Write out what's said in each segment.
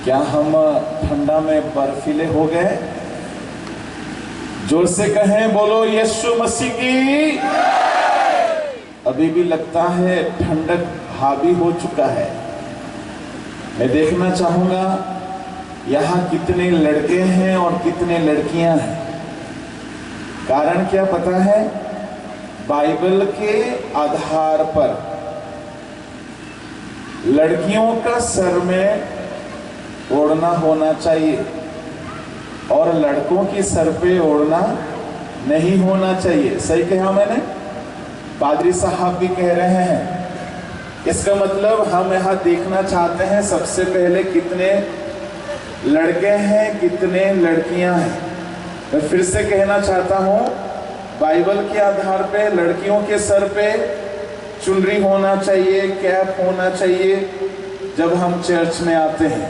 क्या हम ठंडा में बर्फीले हो गए? जोर से कहें, बोलो यीशु मसीह की। अभी भी लगता है ठंडक हावी हो चुका है। मैं देखना चाहूंगा यहाँ कितने लड़के हैं और कितने लड़कियां हैं। कारण क्या पता है? बाइबल के आधार पर लड़कियों का सर में ओढ़ना होना चाहिए और लड़कों की सर पे ओढ़ना नहीं होना चाहिए। सही कहा मैंने? पादरी साहब भी कह रहे हैं। इसका मतलब हम यहाँ देखना चाहते हैं सबसे पहले कितने लड़के हैं, कितने लड़कियां हैं। मैं फिर से कहना चाहता हूँ, बाइबल के आधार पे लड़कियों के सर पे चुनरी होना चाहिए, कैप होना चाहिए जब हम चर्च में आते हैं।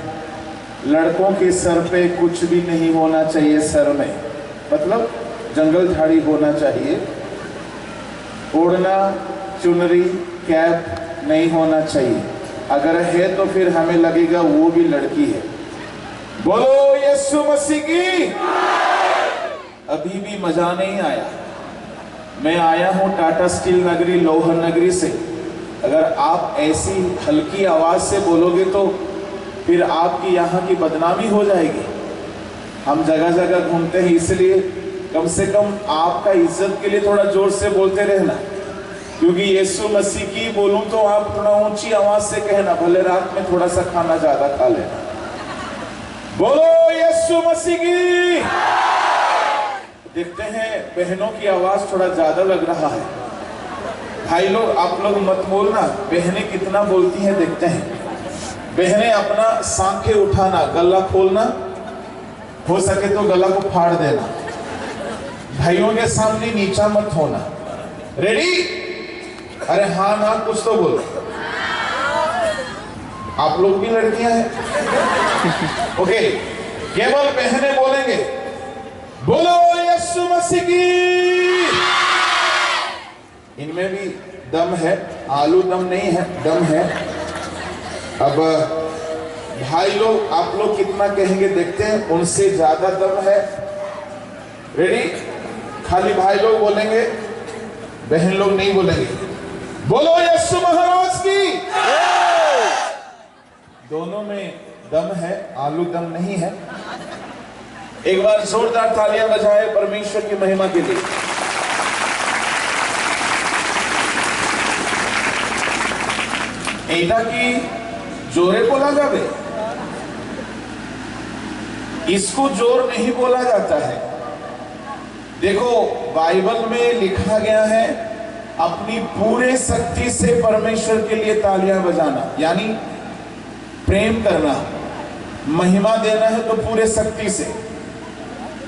लड़कों के सर पे कुछ भी नहीं होना चाहिए। सर में मतलब जंगल झाड़ी होना चाहिए। ओढ़ना, चुनरी, कैप नहीं होना चाहिए। अगर है तो फिर हमें लगेगा वो भी लड़की है। बोलो यीशु मसीह की। अभी भी मजा नहीं आया। मैं आया हूं टाटा स्टील नगरी, लोहन नगरी से। अगर आप ऐसी हल्की आवाज से बोलोगे तो फिर आपकी यहाँ की बदनामी हो जाएगी। हम जगह जगह घूमते हैं, इसलिए कम से कम आपका इज्जत के लिए थोड़ा जोर से बोलते रहना। क्योंकि यीशु मसीह की बोलूं तो आप थोड़ा ऊंची आवाज से कहना, भले रात में थोड़ा सा खाना ज्यादा खा लेना। बोलो यीशु मसीह की। देखते हैं बहनों की आवाज थोड़ा ज्यादा लग रहा है। भाई लोग, आप लोग मत बोलना, बहनें कितना बोलती हैं देखते हैं। बहनें अपना सांखें उठाना, गला खोलना, हो सके तो गला को फाड़ देना। भाइयों के सामने नीचा मत होना। रेडी? अरे हाँ ना, कुछ तो बोलो। आप लोग भी लड़कियां हैं। ओके, केवल बहनें बोलेंगे, बोलो यीशु मसीह की। इनमें भी दम है, आलू दम नहीं है, दम है। अब भाई लोग, आप लोग कितना कहेंगे देखते हैं, उनसे ज्यादा दम है। रेडी? खाली भाई लोग बोलेंगे, बहन लोग नहीं बोलेंगे। बोलो यीशु महाराज की। दोनों में दम है, आलू दम नहीं है। एक बार जोरदार तालियां बजाएं परमेश्वर की महिमा के लिए। एटा की जोरे बोला जावे, इसको जोर नहीं बोला जाता है। देखो बाइबल में लिखा गया है, अपनी पूरे शक्ति से परमेश्वर के लिए तालियां बजाना, यानी प्रेम करना, महिमा देना है तो पूरे शक्ति से।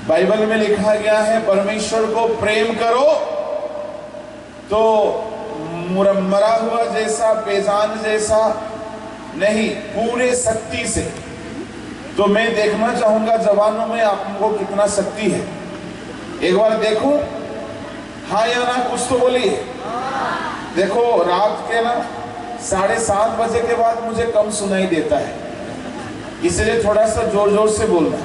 बाइबल में लिखा गया है, परमेश्वर को प्रेम करो तो मरा हुआ जैसा, बेजान जैसा नहीं, पूरे शक्ति से। तो मैं देखना चाहूंगा जवानों में आपको कितना शक्ति है। एक बार देखो, हाँ या ना, कुछ तो बोलिए। देखो रात के ना 7:30 बजे के बाद मुझे कम सुनाई देता है, इसलिए थोड़ा सा जोर जोर से बोलना।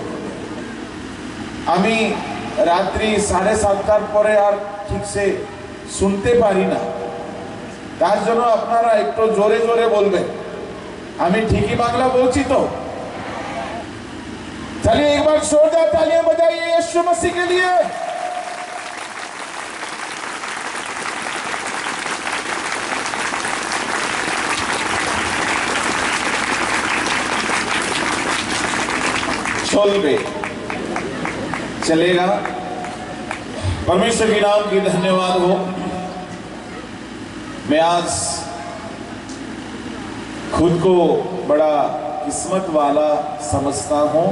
আমি রাত্রি 7:30টার পরে আর ঠিক সে শুনতে পারি না, তার জন্য আপনারা একটু জোরে জোরে বলবেন। আমি ঠিকই বাংলা বলছি তো? चलिए एक बार जोरदार तालियां बजाइए यीशु मसीह के लिए। चलबे, चलेगा। परमेश्वर के नाम की धन्यवाद हो। मैं आज खुद को बड़ा किस्मत वाला समझता हूं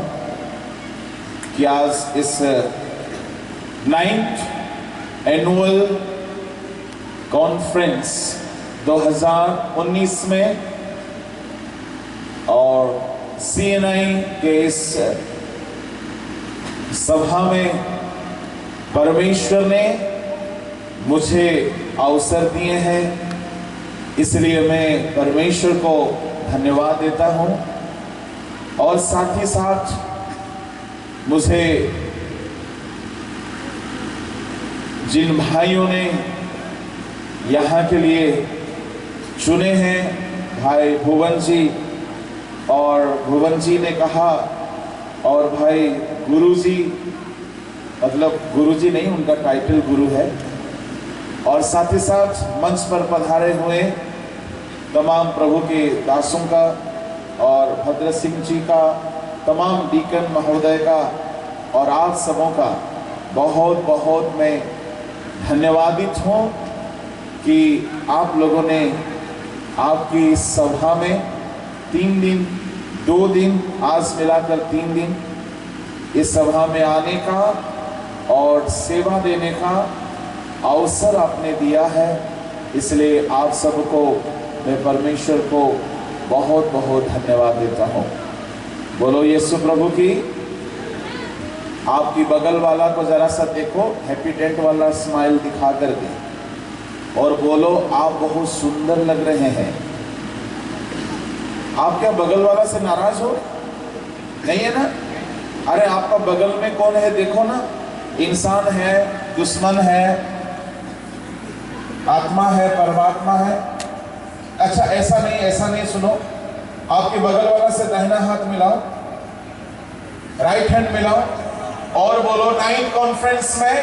कि आज इस 9th एनुअल कॉन्फ्रेंस 2019 में और CNI के इस सभा में परमेश्वर ने मुझे अवसर दिए हैं, इसलिए मैं परमेश्वर को धन्यवाद देता हूं। और साथ ही साथ मुझे जिन भाइयों ने यहाँ के लिए चुने हैं, भाई भुवन जी, और भुवन जी ने कहा, और भाई गुरुजी, मतलब गुरुजी नहीं, उनका टाइटल गुरु है, और साथ ही साथ मंच पर पधारे हुए तमाम प्रभु के दासों का और भद्र सिंह जी का, तमाम डीकन महोदय का और आप सबों का बहुत बहुत मैं धन्यवादित हूँ कि आप लोगों ने आपकी इस सभा में 3 दिन, 2 दिन, आज मिलाकर 3 दिन इस सभा में आने का और सेवा देने का अवसर आपने दिया है। इसलिए आप सबको मैं परमेश्वर को बहुत बहुत धन्यवाद देता हूँ। बोलो यीशु प्रभु की। आपकी बगल वाला को जरा सा देखो, हैप्पी टेंट वाला स्माइल दिखा कर दे और बोलो आप बहुत सुंदर लग रहे हैं। आप क्या बगल वाला से नाराज हो? नहीं है ना? अरे आपका बगल में कौन है देखो ना, इंसान है, दुश्मन है, आत्मा है, परमात्मा है। अच्छा ऐसा नहीं, सुनो, आपके बगल वाला से दाहिना हाथ मिलाओ, राइट हैंड मिलाओ और बोलो 9th कॉन्फ्रेंस में।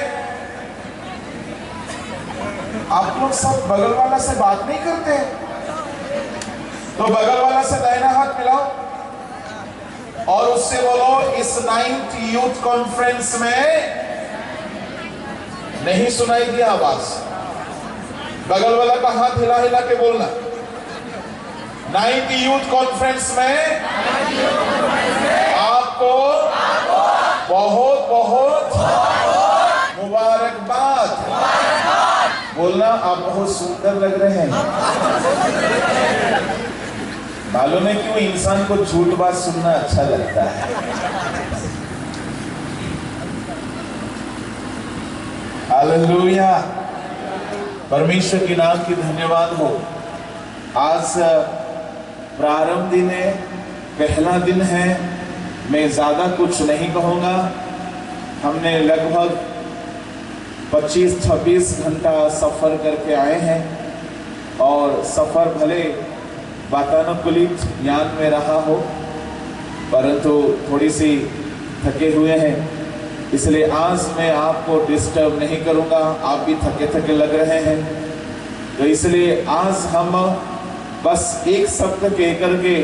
आप लोग सब बगल वाला से बात नहीं करते, तो बगल वाला से दाहिना हाथ मिलाओ और उससे बोलो इस 9th यूथ कॉन्फ्रेंस में। नहीं सुनाई दिया आवाज? बगल वाला का हाथ हिला हिला के बोलना। 9th यूथ कॉन्फ्रेंस में आपको बहुत बहुत मुबारकबाद। बोलना आप बहुत सुंदर लग रहे हैं। मालूम है क्यों? इंसान को झूठ बात सुनना अच्छा लगता है। हालेलुया, परमेश्वर के नाम की धन्यवाद हो। आज प्रारंभ दिन है, पहला दिन है। मैं ज़्यादा कुछ नहीं कहूँगा। हमने लगभग 25-26 घंटा सफ़र करके आए हैं और सफ़र भले वातानुकूलित यान में रहा हो, परंतु थोड़ी सी थके हुए हैं, इसलिए आज मैं आपको डिस्टर्ब नहीं करूँगा। आप भी थके थके लग रहे हैं, तो इसलिए आज हम बस एक शब्द कह करके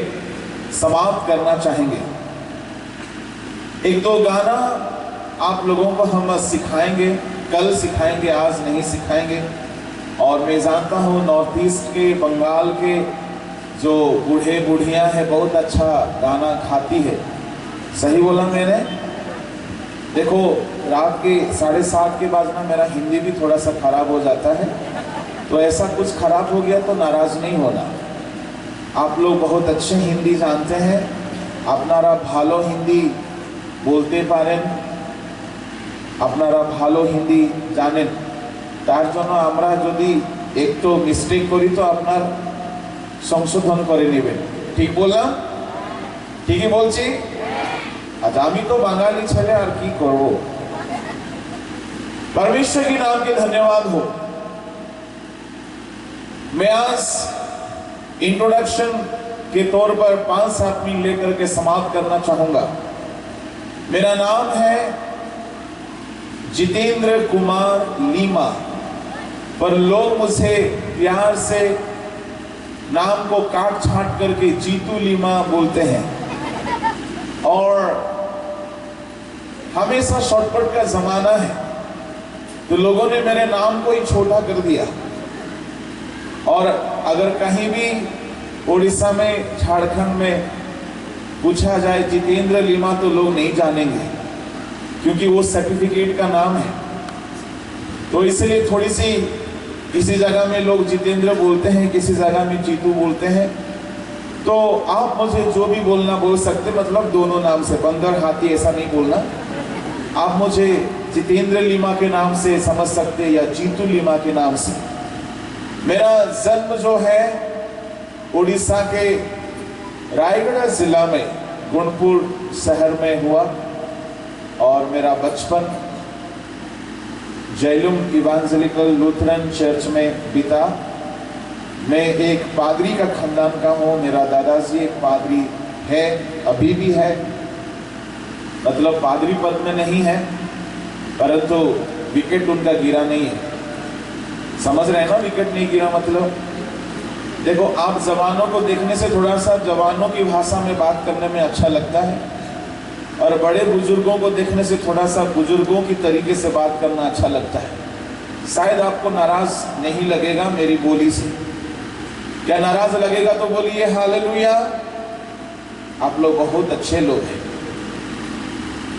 समाप्त करना चाहेंगे। 1-2 गाना आप लोगों को हम सिखाएंगे, कल सिखाएंगे, आज नहीं सिखाएंगे। और मैं जानता हूँ नॉर्थ ईस्ट के, बंगाल के जो बूढ़े बूढ़ियाँ हैं बहुत अच्छा गाना गाती है। सही बोला मैंने? देखो रात के 7:30 के बाद ना मेरा हिंदी भी थोड़ा सा खराब हो जाता है, तो ऐसा कुछ खराब हो गया तो नाराज नहीं होना। आप लोग बहुत अच्छे हिंदी जानते हैं, আপনারা ভালো হিন্দি বলতে পারেন, আপনারা ভালো হিন্দি জানেন, তার জন্য আমরা যদি একটু মিস্টেক করি তো আপনার সংশোধন করে নেবেন। ঠিক বললাম? ঠিকই বলছি? আজ আমি তো বাঙালি ছেলে, আর কি করব। परमेश्वर के नाम के धन्यवाद हो। मैं आज इंट्रोडक्शन के तौर पर 5-7 मिनट लेकर के समाप्त करना चाहूंगा। मेरा नाम है जितेंद्र कुमार लीमा, पर लोग मुझे प्यार से नाम को काट छांट करके जीतू लीमा बोलते हैं। और हमेशा शॉर्टकट का जमाना है, तो लोगों ने मेरे नाम को ही छोटा कर दिया। और अगर कहीं भी उड़ीसा में, झारखंड में पूछा जाए जितेंद्र लीमा तो लोग नहीं जानेंगे, क्योंकि वो सर्टिफिकेट का नाम है। तो इसलिए थोड़ी सी किसी जगह में लोग जितेंद्र बोलते हैं, किसी जगह में जीतू बोलते हैं। तो आप मुझे जो भी बोलना बोल सकते, मतलब दोनों नाम से, बंदर हाथी ऐसा नहीं बोलना। आप मुझे जितेंद्र लीमा के नाम से समझ सकते या जीतू लीमा के नाम से। मेरा जन्म जो है उड़ीसा के रायगढ़ जिला में गुणपुर शहर में हुआ और मेरा बचपन जैलुम इवांजेलिकल लूथरन चर्च में बीता। मैं एक पादरी का खानदान का हूँ। मेरा दादाजी एक पादरी है, अभी भी है, मतलब पादरी पद में नहीं है, परंतु विकेट उनका गिरा नहीं है। समझ रहे हैं ना, विकेट नहीं गिरा मतलब? देखो, आप जवानों को देखने से थोड़ा सा जवानों की भाषा में बात करने में अच्छा लगता है, और बड़े बुजुर्गों को देखने से थोड़ा सा बुजुर्गों की तरीके से बात करना अच्छा लगता है। शायद आपको नाराज नहीं लगेगा मेरी बोली से। क्या नाराज लगेगा तो बोलिए हालेलुया। आप लोग बहुत अच्छे लोग हैं,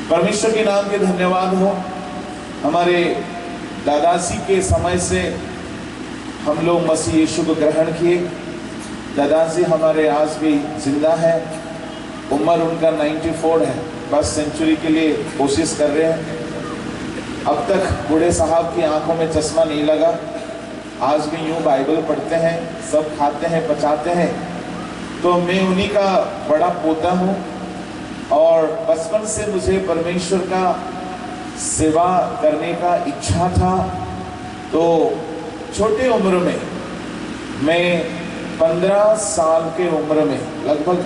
परमेश्वर के नाम के धन्यवाद हो। हमारे दादाजी के समय से हम लोग मसीह यीशु को ग्रहण किए। दादाजी हमारे आज भी जिंदा है, उम्र उनका 94 है, बस सेंचुरी के लिए कोशिश कर रहे हैं। अब तक बूढ़े साहब की आंखों में चश्मा नहीं लगा, आज भी यूं बाइबल पढ़ते हैं, सब खाते हैं, पचाते हैं। तो मैं उन्हीं का बड़ा पोता हूँ, और बचपन से मुझे परमेश्वर का सेवा करने का इच्छा था। तो छोटे उम्र में, मैं 15 साल के उम्र में, लगभग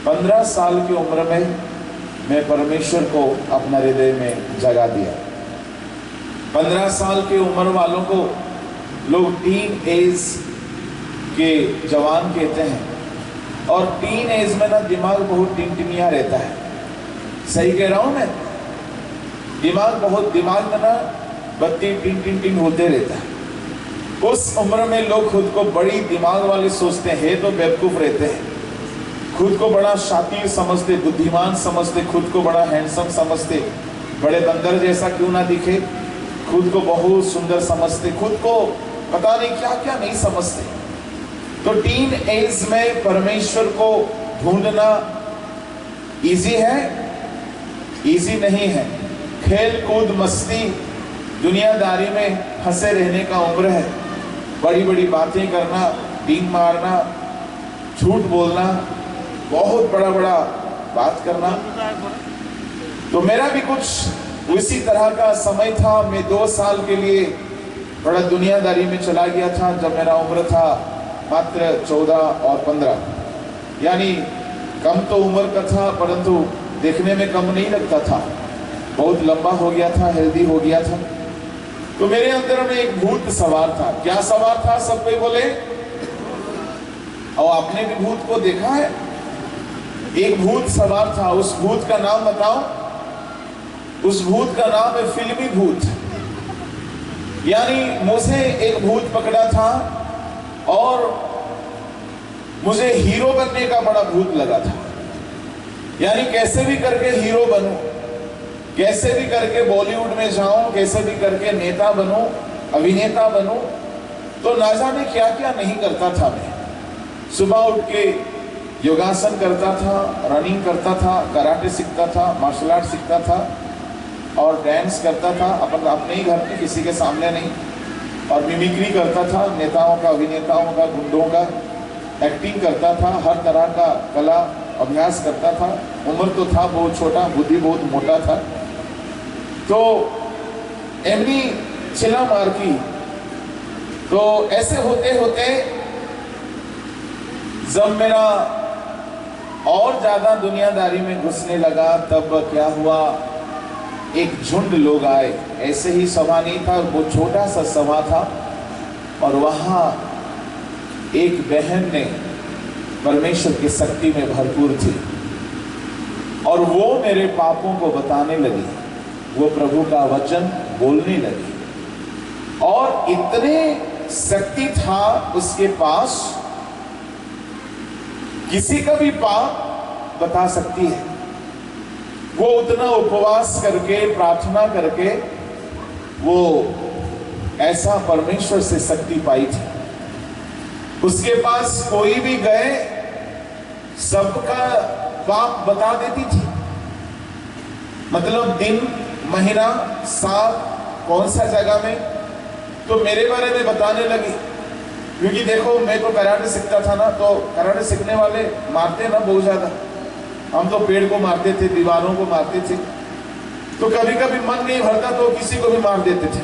15 साल की उम्र में मैं परमेश्वर को अपना हृदय में जगा दिया। 15 साल की उम्र वालों को लोग टीन एज के जवान कहते हैं, और टीन एज में ना दिमाग बहुत टिनटिनिया रहता है। सही कह रहा हूं मैं? दिमाग में ना बत्ती टिन टिन टिन होते रहता है। उस उम्र में लोग खुद को बड़ी दिमाग वाले सोचते हैं, तो बेवकूफ रहते हैं। खुद को बड़ा शातिर समझते, बुद्धिमान समझते, खुद को बड़ा हैंडसम समझते, बड़े बंदर जैसा क्यों ना दिखे, खुद को बहुत सुंदर समझते, खुद को पता नहीं क्या क्या नहीं समझते। तो टीन एज में परमेश्वर को ढूंढना इजी है? इजी नहीं है। खेल कूद मस्ती दुनियादारी में फंसे रहने का उम्र है। बड़ी बड़ी बातें करना, डींग मारना, झूठ बोलना, बहुत बड़ा बड़ा बात करना। तो मेरा भी कुछ उसी तरह का समय था। मैं 2 साल के लिए बड़ा दुनियादारी में चला गया था, जब मेरा उम्र था मात्र 14 और 15, यानी कम तो उम्र का था, परंतु देखने में कम नहीं लगता था। बहुत लंबा हो गया था, हेल्दी हो गया था। तो मेरे अंदर में एक भूत सवार था। क्या सवार था? सब कोई बोले। और आपने भी भूत को देखा है? एक भूत सवार था। उस भूत का नाम बताओ? उस भूत का नाम है फिल्मी भूत। यानी मुझे एक भूत पकड़ा था और मुझे हीरो बनने का बड़ा भूत लगा था। यानी कैसे भी करके हीरो बनूं, कैसे भी करके बॉलीवुड में जाऊं, कैसे भी करके नेता बनूं, अभिनेता बनूं। तो ना जाने क्या क्या नहीं करता था मैं। सुबह उठ के योगासन करता था, रनिंग करता था, कराटे सीखता था, मार्शल आर्ट सीखता था, और डांस करता था अपने ही घर में, किसी के सामने नहीं। और मिमिक्री करता था, नेताओं का, अभिनेताओं का, गुंडों का एक्टिंग करता था। हर तरह का कला अभ्यास करता था। उम्र तो था बहुत छोटा, बुद्धि बहुत मोटा था। तो एमनी चिल्ला मार की। तो ऐसे होते होते जब मेरा और ज्यादा दुनियादारी में घुसने लगा, तब क्या हुआ, एक झुंड लोग आए। ऐसे ही सभा नहीं था, वो छोटा सा सभा था, और वहां एक बहन ने परमेश्वर की शक्ति में भरपूर थी, और वो मेरे पापों को बताने लगी। वो प्रभु का वचन बोलने लगी, और इतने शक्ति था उसके पास, किसी का भी पाप बता सकती है। वो उतना उपवास करके, प्रार्थना करके, वो ऐसा परमेश्वर से शक्ति पाई थी। उसके पास कोई भी गए, सबका पाप बता देती थी। मतलब दिन, महीना, साल, कौन सा जगह में, तो मेरे बारे में बताने लगी। क्योंकि देखो, मैं तो कराटे सीखता था ना, तो कराटे सीखने वाले मारते ना बहुत ज्यादा, हम तो पेड़ को मारते थे, दीवारों को मारते थे, तो कभी कभी मन नहीं भरता तो किसी को भी मार देते थे।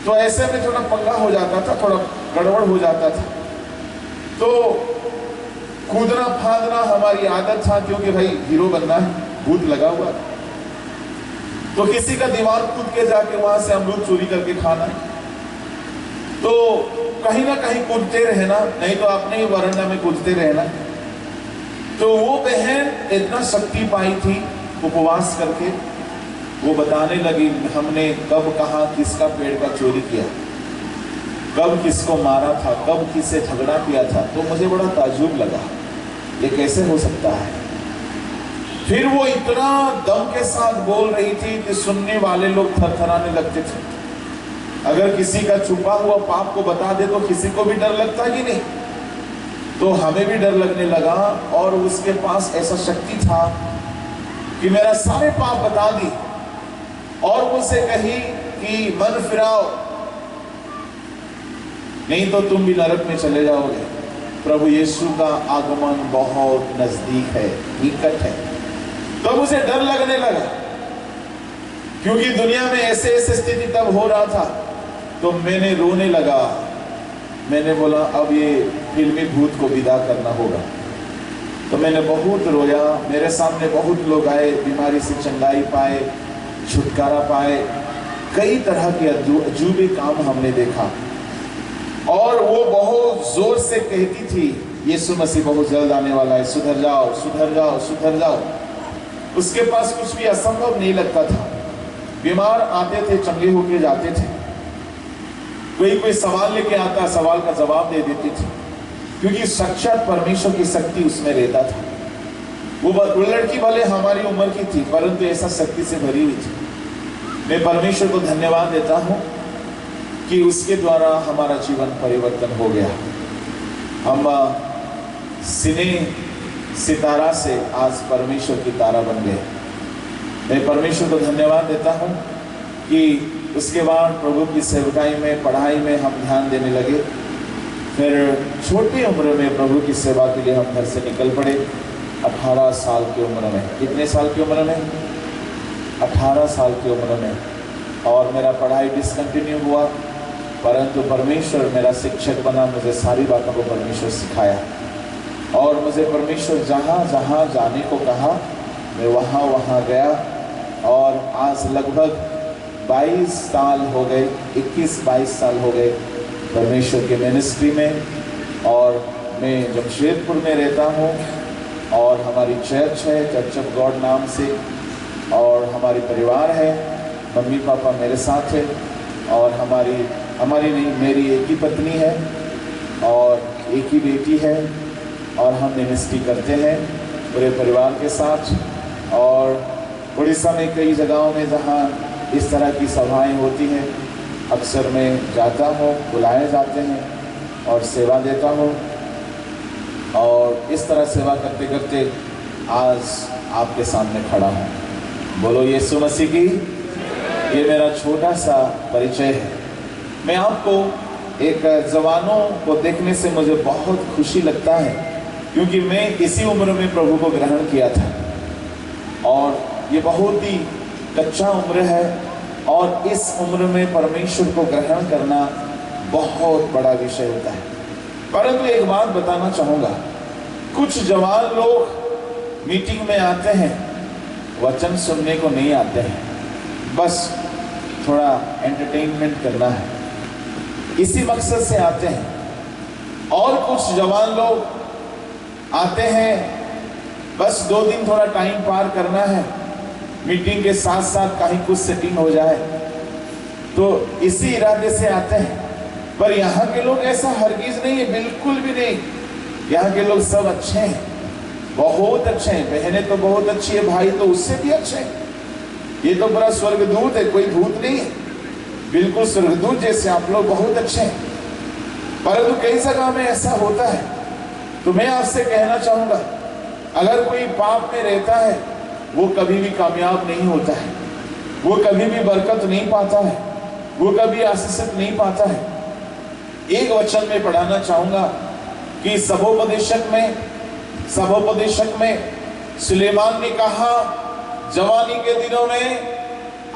तो ऐसे में थोड़ा पंगा हो जाता था, थोड़ा गड़बड़ हो जाता था। तो कूदना फांदना हमारी आदत था, क्योंकि भाई हीरो बनना है, भूत लगा हुआ। तो किसी का दीवार कूद के जाके वहां से अमरूद चोरी करके खाना है। तो कहीं ना कहीं कूदते रहना, नहीं तो अपने ही वरांडा में कूदते रहना। तो वो बहन इतना शक्ति पाई थी उपवास करके, वो बताने लगी हमने कब कहाँ किसका पेड़ का चोरी किया, कब किसको मारा था, कब किससे झगड़ा किया था। तो मुझे बड़ा ताज्जुब लगा, ये कैसे हो सकता है। फिर वो इतना दम के साथ बोल रही थी कि सुनने वाले लोग थरथराने लगते थे। अगर किसी का छुपा हुआ पाप को बता दे तो किसी को भी डर लगता है कि नहीं। तो हमें भी डर लगने लगा, और उसके पास ऐसा शक्ति था कि मेरा सारे पाप बता दी, और मुझसे कही कि मन फिराओ, नहीं तो तुम भी नरक में चले जाओगे। प्रभु यीशु का आगमन बहुत नजदीक है, निकट है। तो मुझे डर लगने लगा, क्योंकि दुनिया में ऐसे ऐसे स्थिति तब हो रहा था। तो मैंने रोने लगा, मैंने बोला अब ये फिल्मी भूत को विदा करना होगा। तो मैंने बहुत रोया, मेरे सामने बहुत लोग आए, बीमारी से चंगाई पाए, छुटकारा पाए, कई तरह के अजूबे काम हमने देखा। और वो बहुत जोर से कहती थी यीशु मसीह बहुत जल्द आने वाला है, सुधर जाओ सुधर जाओ सुधर जाओ। उसके पास कुछ भी असंभव नहीं लगता था। बीमार आते थे, चंगे होके जाते थे। कोई सवाल लेके आता, सवाल का जवाब दे देती थी, क्योंकि साक्षात परमेश्वर की शक्ति उसमें रहता था। वो लड़की भले हमारी उम्र की थी, परंतु ऐसा शक्ति से भरी हुई थी। मैं परमेश्वर को धन्यवाद देता हूँ कि उसके द्वारा हमारा जीवन परिवर्तन हो गया। हम सिने सितारा से आज परमेश्वर की तारा बन गए। मैं परमेश्वर को धन्यवाद देता हूँ कि उसके बाद प्रभु की सेवकाई में, पढ़ाई में हम ध्यान देने लगे। फिर छोटी उम्र में प्रभु की सेवा के लिए हम घर से निकल पड़े, 18 साल की उम्र में। कितने साल की उम्र में? 18 साल की उम्र में। और मेरा पढ़ाई डिसकंटिन्यू हुआ, परंतु परमेश्वर मेरा शिक्षक बना, मुझे सारी बातों को परमेश्वर सिखाया। और मुझे परमेश्वर जहाँ जहाँ जाने को कहा मैं वहाँ वहाँ गया। और आज लगभग 22 साल हो गए, 21-22 साल हो गए परमेश्वर के मिनिस्ट्री में। और मैं जमशेदपुर में रहता हूँ, और हमारी चर्च है, चर्च ऑफ गॉड नाम से। और हमारी परिवार है, मम्मी पापा मेरे साथ है, और हमारी नहीं, मेरी एक ही पत्नी है और एक ही बेटी है। और हम मिनिस्ट्री करते हैं पूरे परिवार के साथ। और उड़ीसा में कई जगहों में जहाँ इस तरह की सभाएं होती हैं, अक्सर मैं जाता हूँ, बुलाए जाते हैं और सेवा देता हूँ। और इस तरह सेवा करते करते आज आपके सामने खड़ा हूँ। बोलो यीशु मसीह की। ये मेरा छोटा सा परिचय है। मैं आपको एक जवानों को देखने से मुझे बहुत खुशी लगता है, क्योंकि मैं इसी उम्र में प्रभु को ग्रहण किया था। और ये बहुत ही कच्चा उम्र है, और इस उम्र में परमेश्वर को ग्रहण करना बहुत बड़ा विषय होता है। परंतु एक बात बताना चाहूँगा, कुछ जवान लोग मीटिंग में आते हैं, वचन सुनने को नहीं आते हैं, बस थोड़ा एंटरटेनमेंट करना है, इसी मकसद से आते हैं। और कुछ जवान लोग आते हैं, बस 2 दिन थोड़ा टाइम पार करना है, मीटिंग के साथ साथ कहीं कुछ सेटिंग हो जाए, तो इसी इरादे से आते हैं। पर यहाँ के लोग ऐसा हरगिज नहीं है, बिल्कुल भी नहीं। यहाँ के लोग सब अच्छे हैं, बहुत अच्छे हैं। बहनें तो बहुत अच्छी है, भाई तो उससे भी अच्छे हैं। ये तो बड़ा स्वर्गदूत है, कोई भूत नहीं है, बिल्कुल स्वर्गदूत जैसे आप लोग बहुत अच्छे हैं। परंतु कई जगह में ऐसा होता है। तो मैं आपसे कहना चाहूँगा, अगर कोई पाप में रहता है, वो कभी भी कामयाब नहीं होता है, वो कभी भी बरकत नहीं पाता है, वो कभी आशीषित नहीं पाता है। एक वचन में पढ़ाना चाहूँगा कि सभोपदेशक में सुलेमान ने कहा जवानी के दिनों में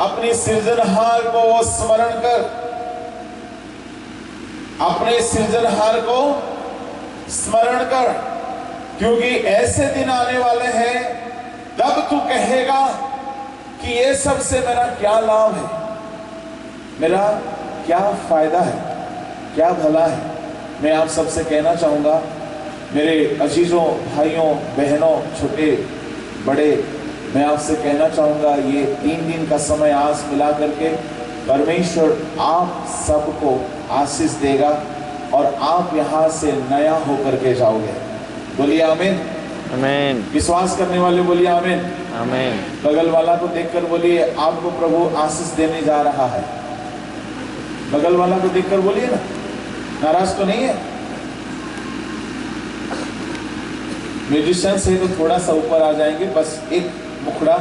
अपने सृजनहार को वो स्मरण कर, अपने सृजनहार को स्मरण कर, क्योंकि ऐसे दिन आने वाले हैं तब तू कहेगा कि ये सब से मेरा क्या लाभ है, मेरा क्या फायदा है, क्या भला है। मैं आप सबसे कहना चाहूंगा, मेरे अजीजों, भाइयों, बहनों, छोटे बड़े, मैं आपसे कहना चाहूंगा, ये 3 दिन का समय आज मिला करके परमेश्वर आप सबको आशीष देगा और आप यहां से नया होकर के जाओगे। बोलिए आमीन। आमीन। विश्वास करने वाले बोलिए आमीन। आमीन। बगल वाला को देखकर बोलिए आपको प्रभु आशीष देने जा रहा है। बगल वाला को देखकर बोलिए ना, नाराज तो नहीं है। म्यूजिशियंस है तो थोड़ा सा ऊपर आ जाएंगे, बस एक मुखड़ा,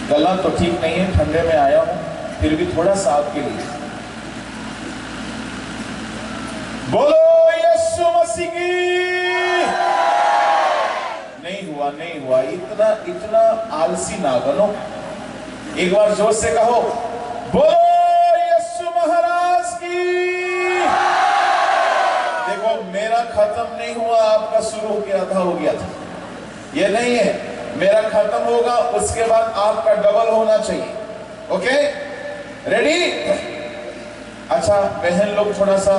गला तो ठीक नहीं है, ठंडे में आया हूं, फिर भी थोड़ा सा आपके लिए बोलो यीशु मसीह की। नहीं हुआ, इतना आलसी ना बनो। एक बार जोर से कहो, बोलो यीशु महाराज की। देखो मेरा खत्म नहीं हुआ, आपका शुरू हो गया था, हो गया था, ये नहीं है। मेरा खत्म होगा, उसके बाद आपका डबल होना चाहिए। Okay, ready? अच्छा बहन लोग थोड़ा सा